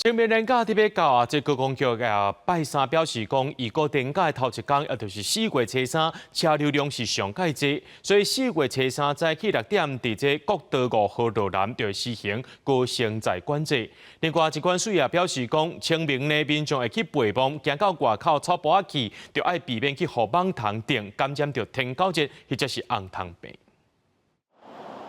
清明年假特别到这高公局拜三表示讲，如果年假的头一天，也就是4月初3，车流量是上界多，所以4月初3早起6点，伫这国道5号道南就会实行高承载管制。另外，一管水也表示讲，清明呢民众会去陪忙，行到外口草坡仔去，就要避免去雨网塘顶感染到天狗热或者是红汤病。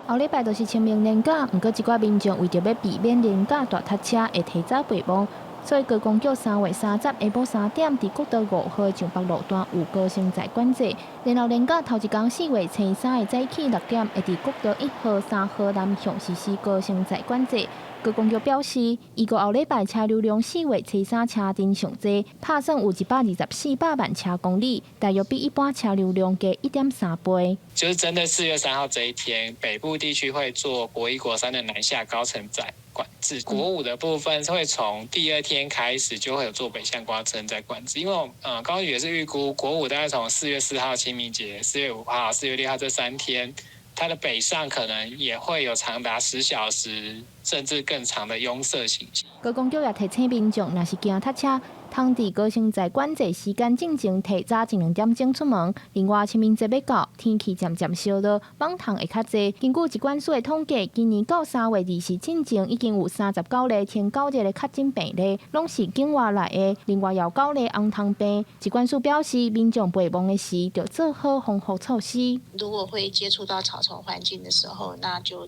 后礼拜就是清明年假，不过一寡民众为着要避免年假大塞车，会提早备忘，所以高公局3月30下晡3点，伫国道5号上北路段有高承载管制。然后年假头一天4月初3的早起6点，会伫国道1号、3号南向实施高承载管制。高公局表示，预估后礼拜车流量4月初3车阵上济，拍算有124万车公里，大约比一般车流量加1.3倍。就是针对4月3号这一天，北部地区会做国1、国3的南下高承载管制，国5的部分会从第2天开始就会有做北向高承载管制，因为高局也是预估国5大概从4月4号清明节、4月5号、4月6号这3天。它的北上可能也会有长达10小时甚至更长的拥塞情形。高公局也提醒民众，若是惊塞车，通伫高承载管制时间进前提早1-2点钟出门。另外，清明节要到，天气渐渐烧热，网塘会较济。根据疾管署的统计，今年到3月20日进前，已经有39例天狗热的确诊病例，拢是境外来的。另外，有9例红汤病。疾管署表示，民众备忘的时，要做好防护措施。如果会接触到草丛环境的时候，那就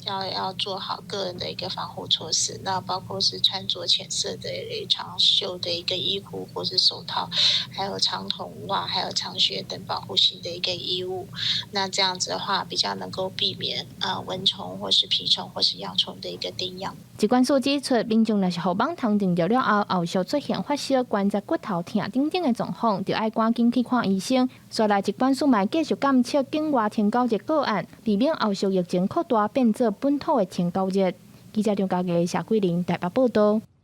要做好个人的一个防护措施。那包括是穿着浅色的长袖的一个衣服或是手套，还有长筒袜，还有长靴等保护性的一个衣物。那这样子的话，比较能够避免蚊虫或是蜱虫或是蚜虫的一个叮咬。疾管署指出，民众若是雨网塘定着了后，后续出现发烧、关节骨头痛等等的状况，就要赶紧去看医生。所来疾管署嘛继续监测境外天狗热个案，避免后续疫情扩大变做本土的天狗热。记者张家琪、谢桂玲台北报道。